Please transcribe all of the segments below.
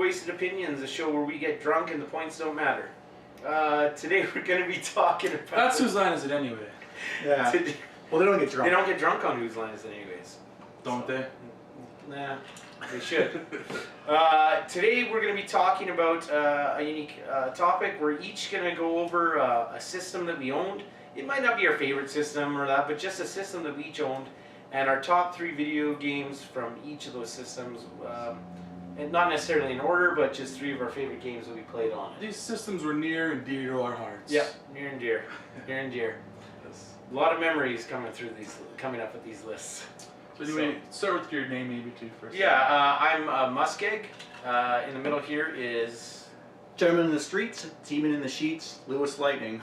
Wasted Opinions, a show where we get drunk and the points don't matter. Today we're going to be talking about... That's whose line is it anyway? Yeah. Well, they don't get drunk. They don't get drunk on Whose Line Is It anyways. Don't they? Nah, they should. Today we're going to be talking about a unique topic. We're each going to go over a system that we owned. It might not be our favorite system or that, but just a system that we each owned. And our top 3 video games from each of those systems. And not necessarily in order, but just 3 of our favorite games that we played on it. These systems were near and dear to our hearts. Yeah, near and dear. Near and dear. A lot of memories coming up with these lists. So anyway, start with your name maybe too first. Yeah, I'm MussKeg. In the middle here is... Gentleman in the Streets, Demon in the Sheets, LewisLightning.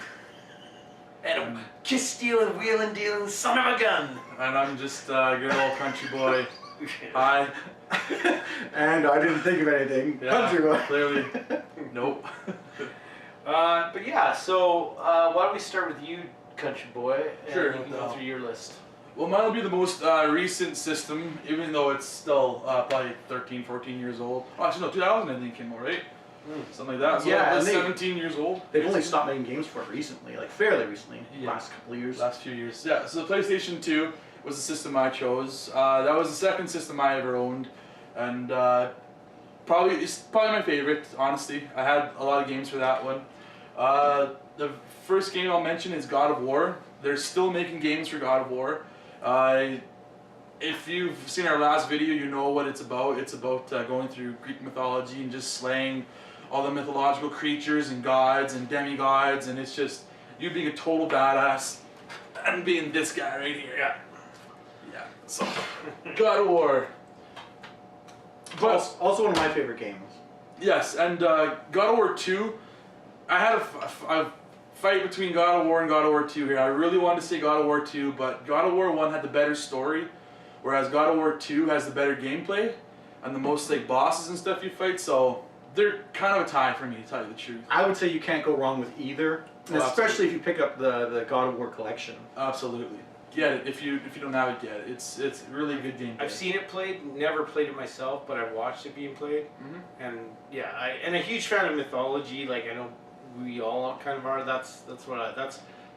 And a kiss-stealing, wheeling-dealing son of a gun! And I'm just good old country boy. Hi. And I didn't think of anything. Yeah, Country boy. Clearly. Nope. But yeah, so why don't we start with you, country boy, and Sure. you can go through your list. Well, mine will be the most recent system, even though it's still probably 13, 14 years old. Oh, actually, no, 2000 I think came out, right? Something like that. So Yeah, it was and 17 years old. They've only stopped making games for it recently, like fairly recently, Yeah. last couple of years. Last few years. Yeah, so the PlayStation 2 was the system I chose. That was the second system I ever owned. And it's probably my favorite, honestly. I had a lot of games for that one. The first game I'll mention is God of War. They're still making games for God of War. If you've seen our last video, you know what it's about. It's about going through Greek mythology and just slaying all the mythological creatures and gods and demigods, and it's just you being a total badass and being this guy right here. Yeah. So, God of War. But Also one of my favorite games. yes, and God of War 2, I had a fight between God of War and God of War 2 here. I really wanted to say God of War 2, but God of War 1 had the better story, whereas God of War 2 has the better gameplay and the most like bosses and stuff you fight, so they're kind of a tie for me, to tell you the truth. I would say you can't go wrong with either, and especially if you pick up the God of War collection. Absolutely. Get it. If you don't have it, get it. It's really a good game. I've seen it played, never played it myself, but I've watched it being played. Mm-hmm. And yeah, I'm a huge fan of mythology. Like I know we all kind of are. That's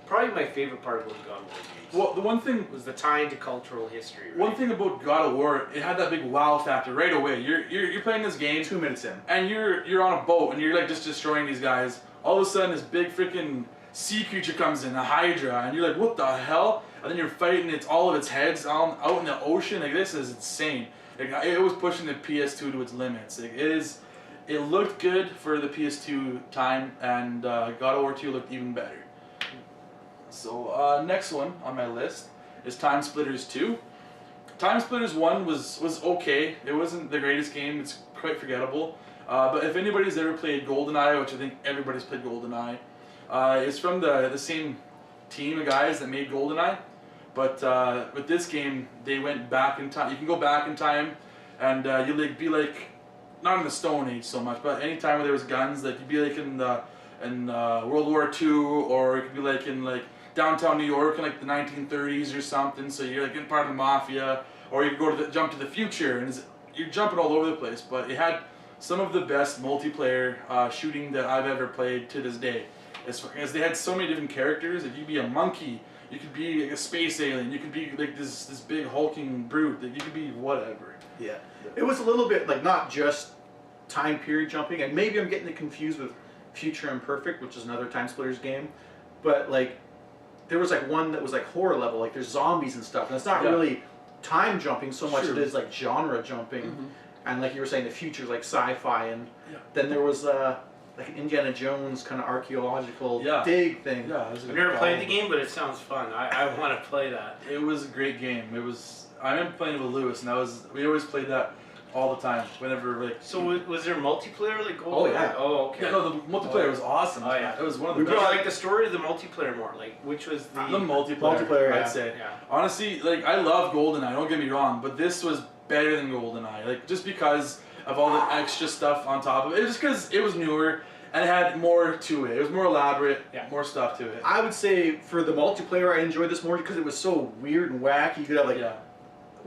probably my favorite part about the God of War games. Well, the one thing was the tie into cultural history. Right? One thing about God of War, it had that big wow factor right away. You're playing this game 2 minutes in, and you're on a boat and you're like just destroying these guys. All of a sudden, this big freaking sea creature comes in, a Hydra, and you're like, what the hell? And then you're fighting all of its heads out in the ocean. Like this is insane. Like it was pushing the PS2 to its limits. Like it looked good for the PS2 time, and God of War 2 looked even better. So next one on my list is Time Splitters 2. Time Splitters 1 was okay. It wasn't the greatest game. It's quite forgettable. But if anybody's ever played GoldenEye, which I think everybody's played GoldenEye, it's from the same team of guys that made GoldenEye. But with this game, they went back in time. You can go back in time, and you'll be like, not in the Stone Age so much, but any time where there was guns, like you'd be like in World War II, or it could be like in like downtown New York in like the 1930s or something. So you're like in part of the mafia, or you could go to jump to the future, and you're jumping all over the place. But it had some of the best multiplayer shooting that I've ever played to this day. As they had so many different characters. If you'd be a monkey, you could be like a space alien, you could be like this big hulking brute, like you could be whatever. Yeah. It was a little bit like not just time period jumping, and maybe I'm getting it confused with Future Imperfect, which is another Time Splitters game, but like there was like one that was like horror level, like there's zombies and stuff, and it's not really time jumping so much as it is like genre jumping, and like you were saying, the future's like sci-fi, and then there was like an Indiana Jones kind of archaeological dig thing. Yeah, I've never played the game, but it sounds fun. I want to play that. It was a great game. I remember playing it with Lewis, and we always played that all the time. Whenever like. So was there multiplayer like? Oh yeah. Oh okay. Yeah, no, the multiplayer was awesome. Oh yeah. It was one of the best. We like the story of the multiplayer more. Like which was the multiplayer. I'd say. Yeah. Honestly, like I love GoldenEye. Don't get me wrong, but this was better than GoldenEye. Like just because of all the extra stuff on top of it. Just because it was newer. And it had more to it. It was more elaborate, more stuff to it. I would say for the multiplayer, I enjoyed this more because it was so weird and wacky. You could have like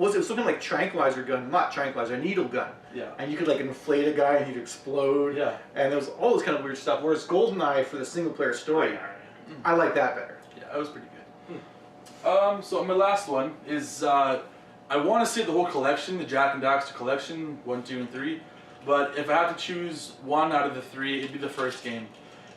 was it something like tranquilizer gun, not tranquilizer, a needle gun. Yeah. And you could like inflate a guy and he'd explode. Yeah. And there was all this kind of weird stuff. Whereas GoldenEye for the single player story, I like that better. Yeah, that was pretty good. So my last one is I want to say the whole collection, the Jack and Daxter collection, 1, 2, and 3. But if I had to choose one out of the 3, it'd be the first game.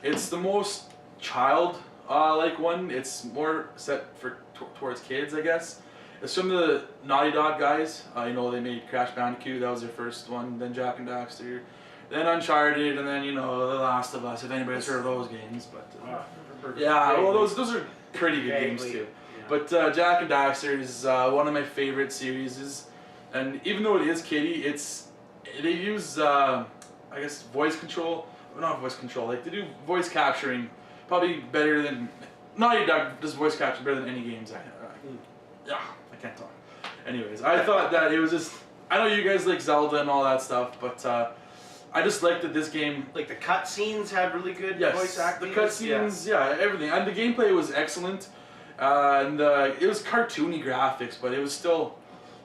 It's the most child like one. It's more set for towards kids, I guess. It's from the Naughty Dog guys. You know, they made Crash Bandicoot. That was their first one. Then Jack and Daxter. Then Uncharted, and then The Last of Us. If anybody's heard of those games, but yeah, well, those are pretty good games too. Yeah. But Jack and Daxter is one of my favorite series. And even though it is kiddie, they use I guess voice control. Not voice control. Like they do voice capturing, probably better than Naughty Dog does voice capture better than any games I can't talk. Anyways, I thought that it was just. I know you guys like Zelda and all that stuff, but I just liked that this game. Like the cutscenes had really good voice acting. The cutscenes, everything, and the gameplay was excellent, and it was cartoony graphics, but it was still.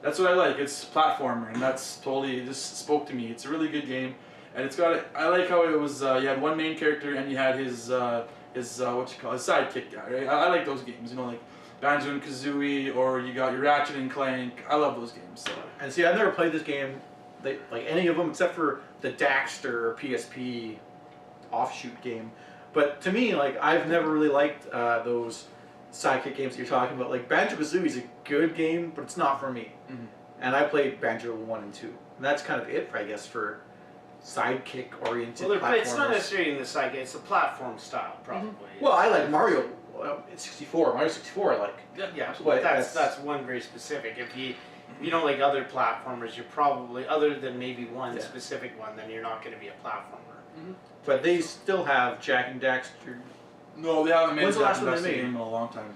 That's what I like. It's platformer, and that's totally just spoke to me. It's a really good game, and it's got. I like how it was. You had one main character, and you had his his sidekick guy. Right? I like those games. Like Banjo and Kazooie, or you got your Ratchet and Clank. I love those games. So. And see, I've never played this game, like any of them, except for the Daxter PSP offshoot game. But to me, like I've never really liked those sidekick games that you're talking about. Like Banjo-Kazooie is a good game, but it's not for me. Mm-hmm. And I played Banjo 1 and 2, and that's kind of it, I guess, for sidekick-oriented platformers. But it's not necessarily in the sidekick; it's the platform style, probably. Mm-hmm. Well, I like Mario. It's 64. Mario 64, I like. Yeah, but that's one very specific. If you don't like other platformers, you're probably, other than maybe one specific one, then you're not going to be a platformer. Mm-hmm. But they still have Jack and Daxter. No, they haven't made When's the last one they made? game in a long time.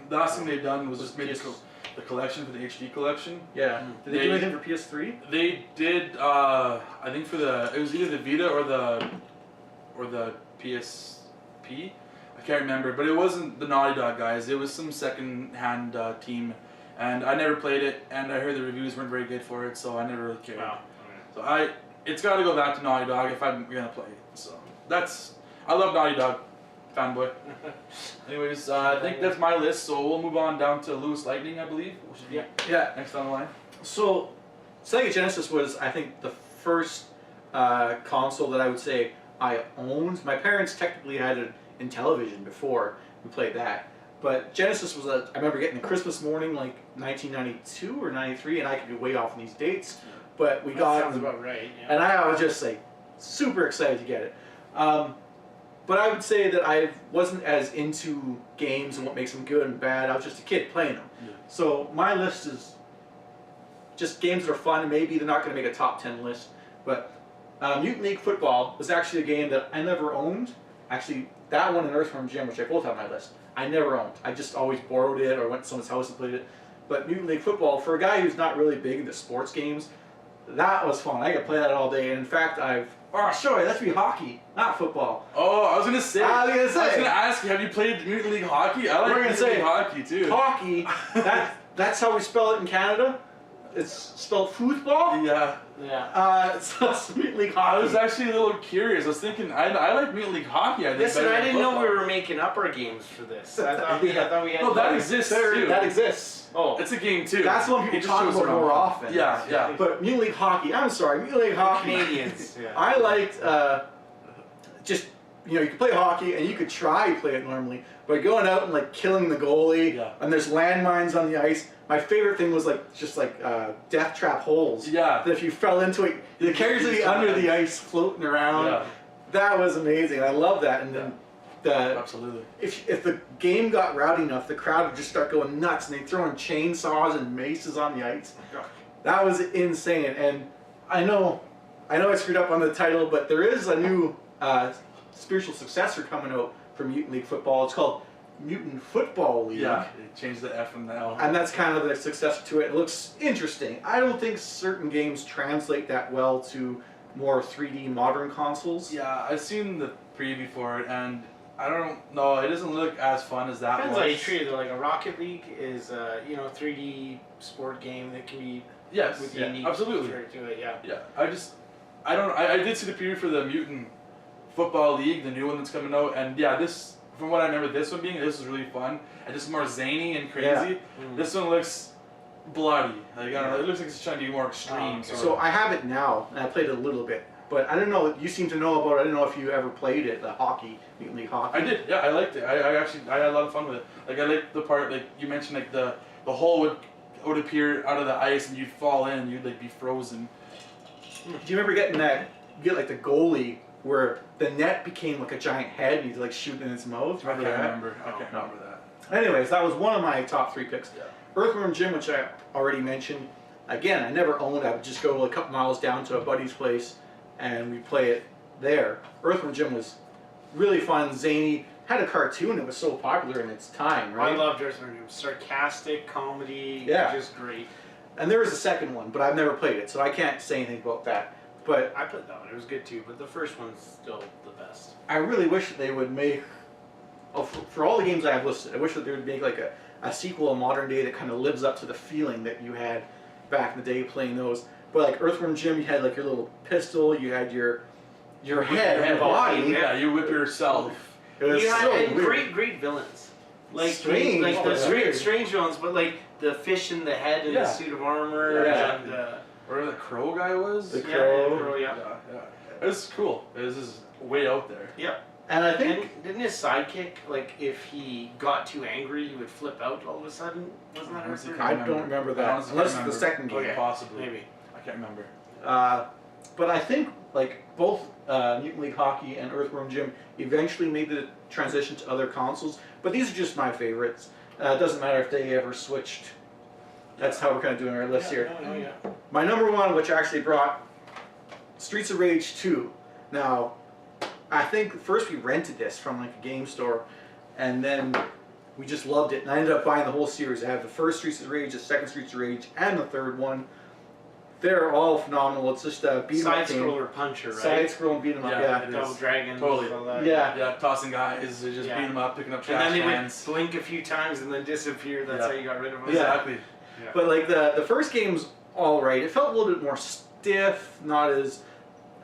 The last thing they've done was just made the collection for the HD collection. Yeah. Did they do anything for PS3? They did. I think it was either the Vita or the PSP. I can't remember, but it wasn't the Naughty Dog guys. It was some second-hand team, and I never played it. And I heard the reviews weren't very good for it, so I never really cared. Wow. So it's got to go back to Naughty Dog if I'm gonna play it. So I love Naughty Dog. Fanboy. Anyways, I think that's my list, so we'll move on down to LewisLightning, I believe. Yeah. Next on the line. So, Sega Genesis was, I think, the first console that I would say I owned. My parents technically had it in television before we played that. But Genesis was I remember getting a Christmas morning, like 1992 or 93, and I could be way off on these dates. But we got it. Sounds about right. Yeah. And I was just like super excited to get it. But I would say that I wasn't as into games and what makes them good and bad. I was just a kid playing them. Yeah. So my list is just games that are fun, and maybe they're not going to make a top 10 list. But Mutant League Football was actually a game that I never owned. Actually, that one and Earthworm Jim, which I both have on my list, I never owned. I just always borrowed it or went to someone's house and played it. But Mutant League Football, for a guy who's not really big into sports games, that was fun. I could play that all day. And in fact, sorry, that's be hockey, not football. Oh, I was gonna say. I was gonna ask you, have you played Mutant League Hockey? I like Mutant League Hockey too. Hockey. That's how we spell it in Canada. It's spelled football. Yeah. Yeah. So it's Mutant League Hockey. I was actually a little curious. I was thinking, I like Mutant League Hockey. Listen, I didn't know we were making up our games for this. I thought we had. No, that exists too. That exists. Oh, it's a game too. That's one people talk about more often. Yeah. But Mutant League Hockey. I'm sorry, Mutant League Hockey. Canadians. Yeah. I liked just you could play hockey and you could try to play it normally, but going out and like killing the goalie and there's landmines on the ice. My favorite thing was just death trap holes. Yeah. That if you fell into it, the characters would be under the ice floating around. Yeah. That was amazing. I love that. And then absolutely. If the game got rowdy enough, the crowd would just start going nuts and they'd throw in chainsaws and maces on the ice. That was insane. And I know I screwed up on the title, but there is a new spiritual successor coming out for Mutant League Football. It's called Mutant Football League. Yeah, they changed the F from the L. And that's kind of the successor to it. It looks interesting. I don't think certain games translate that well to more 3D modern consoles. Yeah, I've seen the preview for it, and I don't know. It doesn't look as fun as that Depends was. how you treat it. Like a Rocket League is, 3D sport game that can be Yes. with Yeah. unique Absolutely. to it. Yeah. Yeah. I don't. I did see the preview for the Mutant Football League, the new one that's coming out, and yeah, this from what I remember, this was really fun and just more zany and crazy. Yeah. This one looks bloody. Like I don't know. It looks like it's trying to be more extreme. okay. So I have it now, and I played it a little bit. But I don't know, you seem to know about it. I don't know if you ever played it, the hockey, Mutant League Hockey. I did, yeah, I liked it. I actually had a lot of fun with it. Like I liked the part, like you mentioned, like the hole would appear out of the ice and you'd fall in and you'd like be frozen. Do you remember getting that, you get like the goalie where the net became like a giant head and you'd like shoot in its mouth? I can't that? remember. I Oh, can't no. remember that. Anyways, that was one of my top 3 picks. Yeah. Earthworm Jim, which I already mentioned. Again, I never owned it. I would just go a couple miles down to a buddy's place and we play it there. Earthworm Jim was really fun, zany, had a cartoon that was so popular in its time, right? I loved Earthworm Jim. Sarcastic comedy, Yeah. just great. And there was a second one, but I've never played it, so I can't say anything about that. But I played that one. It was good too, but the first one's still the best. I really wish that they would make, for all the games I have listed, I wish that they would make like a sequel in modern day that kind of lives up to the feeling that you had back in the day playing those. But like Earthworm Jim, you had like your little pistol, you had your head and body. Yeah, you whip yourself. It was You had so and weird. great villains. Like Strange. like the Oh, yeah. strange villains, but like the fish in the head and Yeah. the suit of armor Yeah. and Whatever the crow guy was. The yeah, crow. yeah. Yeah. It was cool. It was just way out there. And I And think didn't his sidekick, like, if he got too angry, he would flip out all of a sudden? Wasn't that Honestly, Earthworm? I can't don't remember I that honestly unless can't it's the remember. second game. Okay. Possibly. Maybe. I can't remember. But I think like both Mutant League Hockey and Earthworm Jim eventually made the transition to other consoles. But these are just my favorites. It doesn't matter if they ever switched. That's how we're kind of doing our list here. Yeah. My number one, which actually brought Streets of Rage 2. Now, I think first we rented this from like a game store, and then we just loved it. And I ended up buying the whole series. I have the first Streets of Rage, the second Streets of Rage, and the third one. They're all phenomenal. It's just a beat 'em up game. Side-scroller puncher, right? Side-scrolling beat 'em up, Yeah. yeah. It Double is. dragons, Totally. all that. Yeah. Yeah, tossing guys, just Yeah. beating them up, picking up And trash then they would cans. blink a few times and then disappear. That's Yeah. how you got rid of them. Yeah. Exactly. But like the first game's all right. It felt a little bit more stiff, not as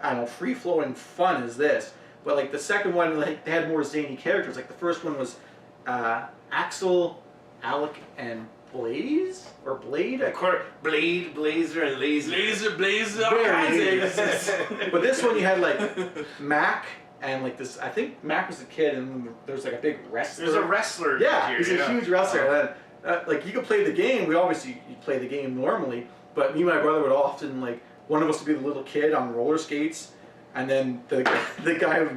I don't know, free flowing fun as this. But like the second one, like they had more zany characters. Like the first one was Axel, Alec, and Blaze or Blade. Of course, Blade, Blazer, and Laser. Blazer, all Very kinds of nice. exes. But this one you had like Mac and like this. I think Mac was a kid, and there's like a big wrestler. There's a wrestler Yeah, here. he's a huge wrestler. And, like you could play the game. We obviously you play the game normally, but me and my brother would often like one of us would be the little kid on roller skates, and then the guy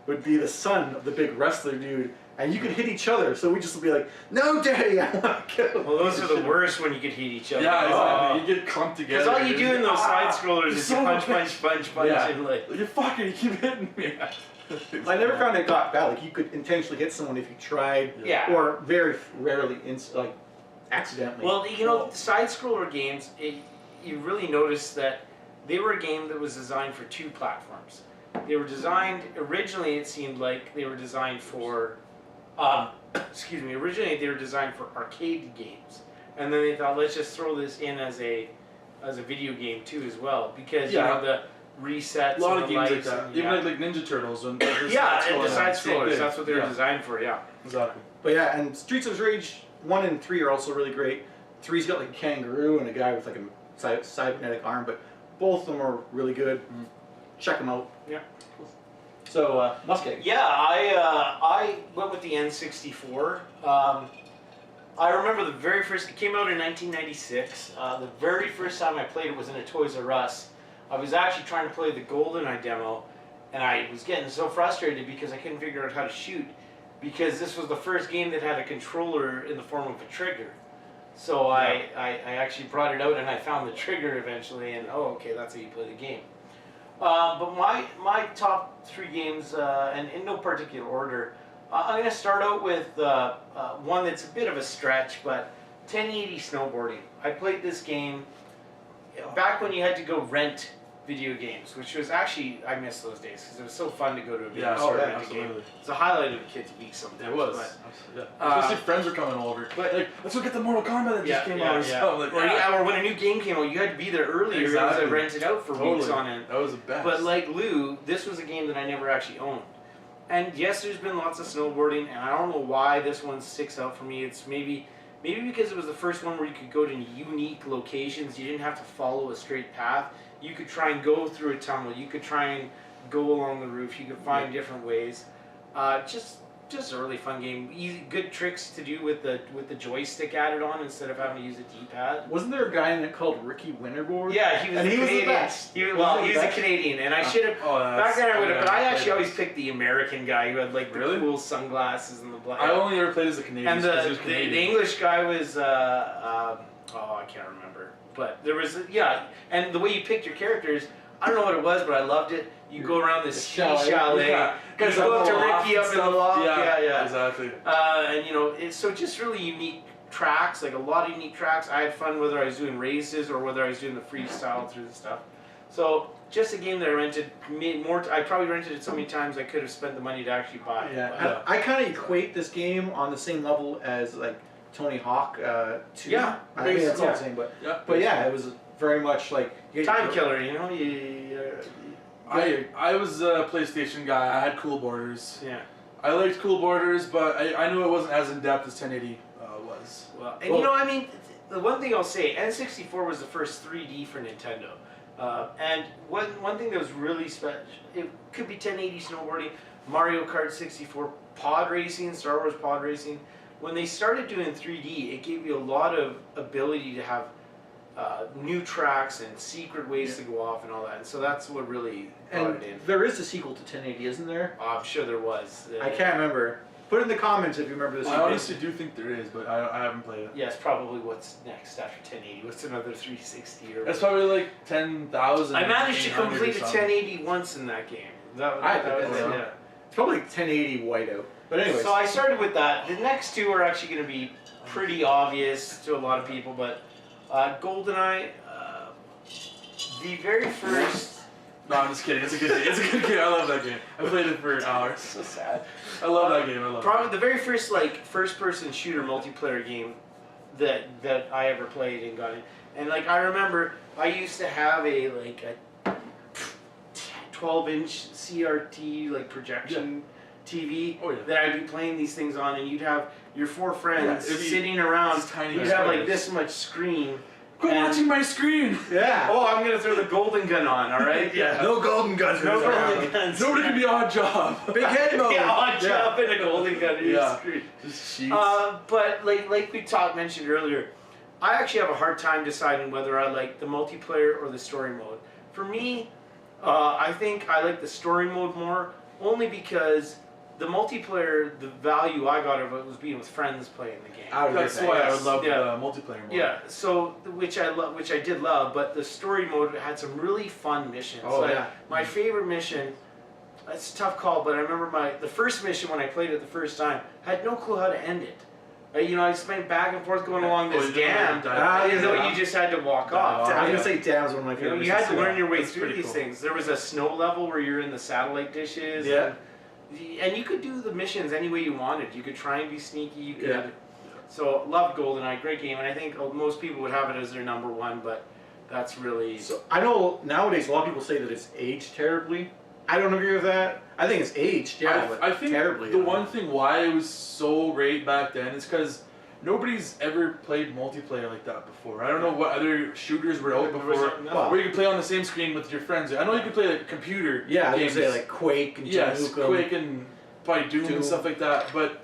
would be the son of the big wrestler dude, and you could hit each other. So we just would be like, "No, Daddy, I want to kill." Well, those are the worst when you could hit each other. Yeah, exactly. You get clumped together. Because all you do in those side Ah, scrollers is you son of punch, a punch, punch, Yeah. and like. You fucking you keep hitting me. I never found it got bad. Like you could intentionally hit someone if you tried, Yeah. or very rarely, like accidentally. Well, you know, side scroller games, you really notice that they were a game that was designed for 2 platforms. They were designed, originally it seemed like they were designed for, originally they were designed for arcade games. And then they thought, let's just throw this in as a video game too as well. Because, Yeah. you know, the resets A lot and of the games like lights that. and, Even like Ninja Turtles and yeah, and the side same scrollers, thing. that's what they were Yeah. designed for, yeah. Exactly. But yeah, and Streets of Rage 1 and 3 are also really great. 3's got like a kangaroo and a guy with like a cybernetic arm, but both of them are really good. Check them out. Yeah. So, MussKeg. Yeah, I went with the N64. I remember the very first, it came out in 1996. The very first time I played it was in a Toys R Us. I was actually trying to play the GoldenEye demo, and I was getting so frustrated because I couldn't figure out how to shoot, because this was the first game that had a controller in the form of a trigger. So I actually brought it out and I found the trigger eventually, and oh, okay, that's how you play the game. But my top 3 games, and in no particular order, I'm going to start out with one that's a bit of a stretch, but 1080 snowboarding. I played this game back when you had to go rent video games, which was actually, I miss those days because it was so fun to go to a video Yeah, store yeah, and rent a game. absolutely. It's a highlight of a kid's week sometimes. It was. But, Yeah. Especially friends were coming over. but- Like, let's look at the Mortal Kombat that just came out or something. Like, or, or when a new game came out, you had to be there earlier because I rented out for weeks on end. That was the best. But like Lou, this was a game that I never actually owned. And yes, there's been lots of snowboarding, and I don't know why this one sticks out for me. It's maybe because it was the first one where you could go to unique locations. You didn't have to follow a straight path. You could try and go through a tunnel. You could try and go along the roof. You could find different ways. Just a really fun game. Easy, good tricks to do with the joystick added on instead of having to use a D-pad. Wasn't there a guy in it called Ricky Winterboard? Yeah, he was. And a he was the Canadian. best. He was the a best? Canadian, and I should have. Back then I would have, but I actually always picked the American guy who had like the Really? cool sunglasses and the black. I only ever played as a Canadian. And because he was the Canadian. English guy was I can't remember, but there was and the way you picked your characters, I don't know what it was, but I loved it. You go around this ski chalet. Yeah. You go up to Ricky up in the loft. Yeah. Exactly. And it's so just really unique tracks, like a lot of unique tracks. I had fun whether I was doing races or whether I was doing the freestyle through the stuff. So just a game that I rented. I probably rented it so many times I could have spent the money to actually buy it. Yeah, but- and I kind of equate this game on the same level as like Tony Hawk 2. Yeah, I mean it's all yeah. the same, but Yeah. it was very much like Time killer, I was a PlayStation guy. I had Cool Borders. Yeah. I liked Cool Borders, but I knew it wasn't as in depth as 1080 was. Well, and the one thing I'll say, N64 was the first 3D for Nintendo. And one thing that was really special, it could be 1080 snowboarding, Mario Kart 64, pod racing, Star Wars pod racing. When they started doing 3D, it gave you a lot of ability to have new tracks and secret ways to go off and all that. And so that's what really brought and it in. there is a sequel to 1080, isn't there? I'm sure there was. I can't remember. Put it in the comments if you remember this. I honestly do think there is, but I haven't played it. Yeah, it's probably what's next after 1080. What's another 360 or? It's probably like 10,000. I managed to 800 or complete a something. 1080 once in that game. That was yeah. yeah. It's probably 1080 whiteout. But anyways, So I started with that. The next two are actually going to be pretty obvious to a lot of people, but GoldenEye, the very first. No, I'm just kidding. It's a good game. It's a good game. I love that game. I played it for hours. So sad. I love that game. I love Probably it. the very first first-person shooter multiplayer game that I ever played and got in. And I remember I used to have a 12-inch CRT projection TV that I'd be playing these things on, and you'd have your four friends sitting around. Tiny You'd have this much screen. Quit watching my screen. yeah. Oh, I'm gonna throw the golden gun on. All right. Yeah. No golden guns. No golden guns. Nobody can be Odd Job. Big head mode. Yeah, odd job and a golden gun in your screen. Just cheats. But like we mentioned earlier, I actually have a hard time deciding whether I like the multiplayer or the story mode. For me, I think I like the story mode more, only because the multiplayer, the value I got of it was being with friends playing the game. That's why I would love the multiplayer mode. Yeah, so which I did love, but the story mode had some really fun missions. Oh, yeah. My favorite mission, it's a tough call, but I remember the first mission when I played it the first time, I had no clue how to end it. I spent back and forth going along this dam, you just had to walk off. I was gonna say dam's one of my favorite. You had to learn your way That's through pretty these cool. things. There was a snow level where you're in the satellite dishes. Yeah. And you could do the missions any way you wanted. You could try and be sneaky. You could. Yeah. So love GoldenEye, great game, and I think most people would have it as their number one, but that's really. So I know nowadays a lot of people say that it's aged terribly. I don't agree with that. I think it's aged, but I think terribly. the one thing why it was so great back then is because nobody's ever played multiplayer like that before. I don't know what other shooters were out before where you could play on the same screen with your friends. I know you could play computer I was games. gonna say Quake and Quake and probably Doom and stuff like that, but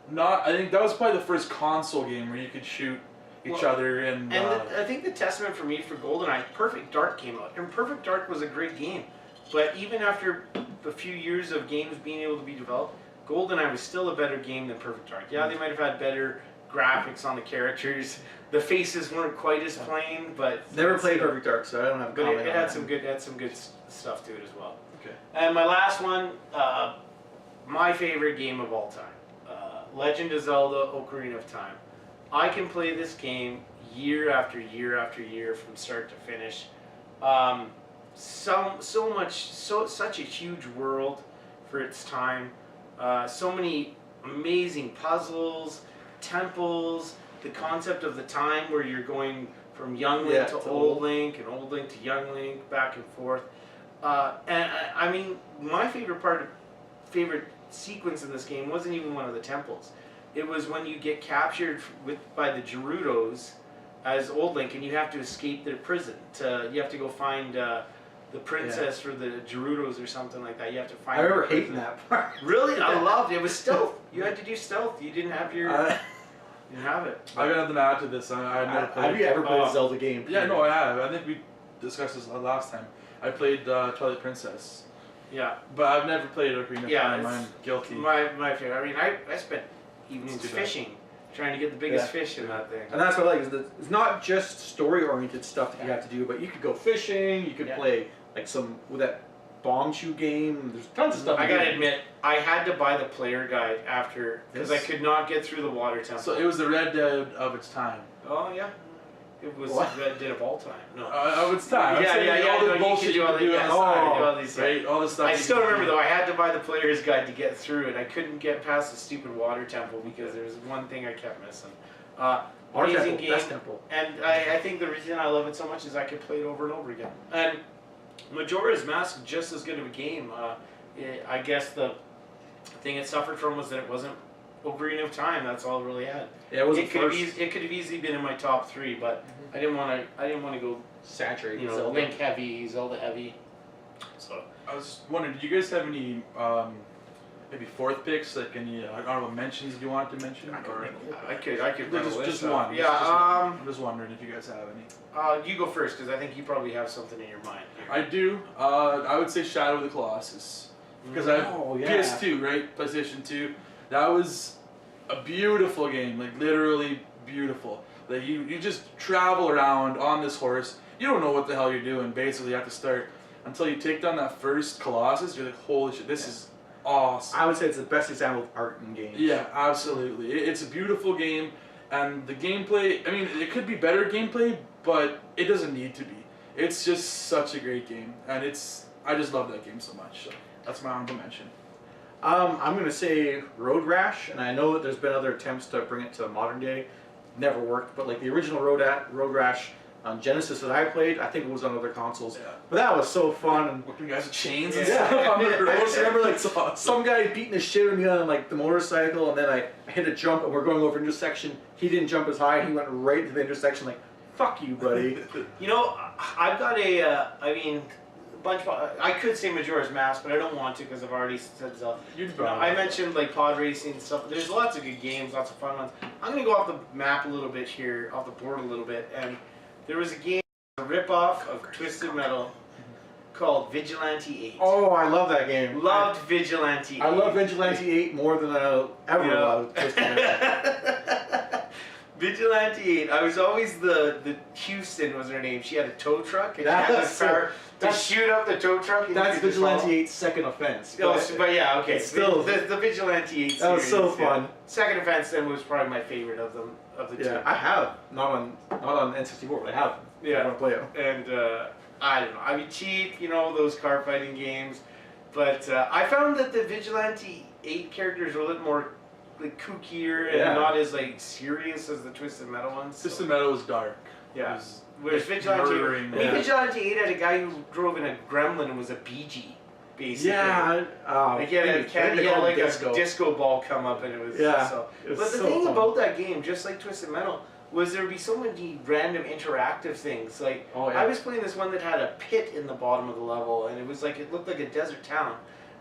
not. I think that was probably the first console game where you could shoot each other and. I think the testament for me for GoldenEye, Perfect Dark came out, and Perfect Dark was a great game, but even after a few years of games being able to be developed, GoldenEye was still a better game than Perfect Dark. Yeah, they might have had better graphics on the characters. The faces weren't quite as plain, but Never played Perfect Dark, so I don't have a but comment it on had that. some good stuff to it as well. Okay. And my last one, my favorite game of all time, Legend of Zelda: Ocarina of Time. I can play this game year after year after year from start to finish. such a huge world for its time. So many amazing puzzles, temples, the concept of the time where you're going from young Link to old Link and old Link to young Link, back and forth. And I mean, my favorite sequence in this game wasn't even one of the temples. It was when you get captured by the Gerudos as old Link, and you have to escape their prison. You have to go find the princess or the Gerudos or something like that. You have to find. I remember hating that part. Really, I loved it. It was stealth. You had to do stealth. You didn't have your. You have it. I got nothing to add to this. I never played. Have you ever played a Zelda game? Yeah, no, I have. I think we discussed this last time. I played Twilight Princess. Yeah. But I've never played Ocarina of Time. I'm guilty. My favorite. I mean, I spent evenings fishing, trying to get the biggest fish in that thing. And that's what I like, is that it's not just story-oriented stuff that you have to do, but you could go fishing, you could play like with that bomb shoe game. There's tons of stuff. I gotta admit, I had to buy the player guide after, because I could not get through the water temple. So it was the Red Dead of its time. Oh yeah. It was Red Dead of all time. No. Of its time. Yeah. All the bullshit you could do on the side. All these, right? All the stuff. I still remember though, I had to buy the player's guide to get through it. I couldn't get past the stupid water temple because there was one thing I kept missing. Amazing game. Best temple. And I think the reason I love it so much is I could play it over and over again. And Majora's Mask, just as good of a game. I guess the thing it suffered from was that it wasn't Ocarina of Time. That's all it really had. Yeah, it was. It could have easily been in my top 3, but I didn't want to go saturate. Link heavy, Zelda heavy. So I was wondering, did you guys have any maybe fourth picks, like any honorable mentions you want to mention? I could run a list just up. one. Yeah. I'm just wondering if you guys have any. You go first because I think you probably have something in your mind. I do. I would say Shadow of the Colossus because I have PS2, right? PlayStation 2. That was a beautiful game, like literally beautiful. Like you just travel around on this horse. You don't know what the hell you're doing. Basically, you have to start until you take down that first Colossus. You're like, holy shit, this is awesome. I would say it's the best example of art in games. Yeah, absolutely. It's a beautiful game, and the gameplay. I mean, it could be better gameplay, but it doesn't need to be. It's just such a great game, and I just love that game so much. So that's my honorable mention. I'm going to say Road Rash, and I know that there's been other attempts to bring it to modern day. Never worked, but like the original Road Rash on Genesis that I played, I think it was on other consoles. Yeah. But that was so fun. And whipping guys with chains and stuff. I just remember like awesome. Some guy beating the shit out of me on like the motorcycle, and then I hit a jump, and we're going over an intersection. He didn't jump as high, and he went right into the intersection like, fuck you, buddy. I've got I could say Majora's Mask, but I don't want to because I've already said Zelda. I mentioned like pod racing and stuff. There's lots of good games, lots of fun ones. I'm going to go off the map a little bit here, off the board a little bit, and there was a game, a rip-off of Twisted Metal called Vigilante 8. Oh, I love that game. Loved Vigilante 8. I love Vigilante 8 more than I ever loved Twisted Metal. Vigilante 8. I was always the Houston was her name. She had a tow truck and she had the power to shoot up the tow truck. And that's Vigilante 8's second offense. But yeah, okay. Still, the Vigilante 8 series. That was so fun. Yeah. Second offense then was probably my favorite of the two. Yeah, I have. Not on N64, but I have. Yeah. I want to play it. And I don't know. I mean, cheap, those car fighting games. But I found that the Vigilante 8 characters were a little more like kookier and not as like serious as the Twisted Metal ones. Twisted Metal was dark. Yeah. Whereas Vigilante 8 had a guy who drove in a Gremlin and was a BG, basically. Yeah. Like he had like a disco ball come up and it was so. But the thing about that game, just like Twisted Metal, was there would be so many random interactive things. Like I was playing this one that had a pit in the bottom of the level and it was like it looked like a desert town.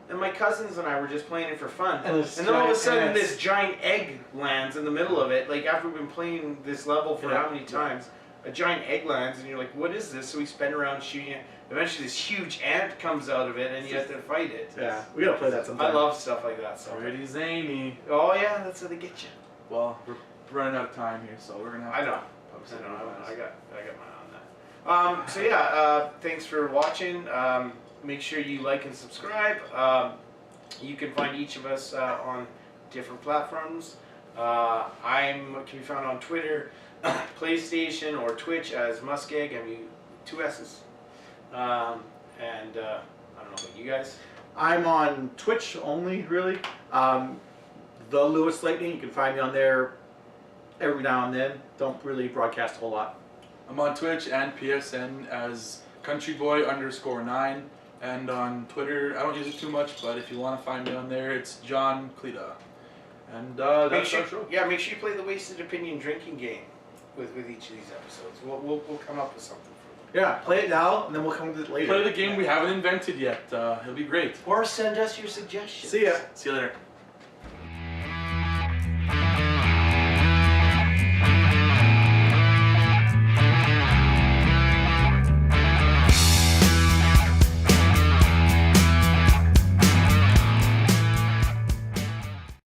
And my cousins and I were just playing it for fun. And then all of a sudden this giant egg lands in the middle of it. Like after we've been playing this level for how many times, a giant egg lands and you're like, what is this? So we spin around shooting it. Eventually this huge ant comes out of it and you have to fight it. Yeah, we gotta play that sometime. I love stuff like that. So. Pretty zany. Oh yeah, that's how they get you. Well, we're running out of time here, so we're gonna have to... I got my eye on that. So yeah, thanks for watching. Make sure you like and subscribe. You can find each of us on different platforms. Can be found on Twitter, PlayStation, or Twitch as MussKeg, two S's. And I don't know about you guys. I'm on Twitch only, really. The LewisLightning, you can find me on there every now and then. Don't really broadcast a whole lot. I'm on Twitch and PSN as CountryBoy_9, and on Twitter I don't use it too much, but if you want to find me on there, it's John Cleta. And that's our show. Yeah, make sure you play the Wasted Opinion drinking game with each of these episodes. We'll come up with something for them. Yeah, play it now, and then we'll come with it later. Play the game we haven't invented yet. It'll be great. Or send us your suggestions. See ya. See you later.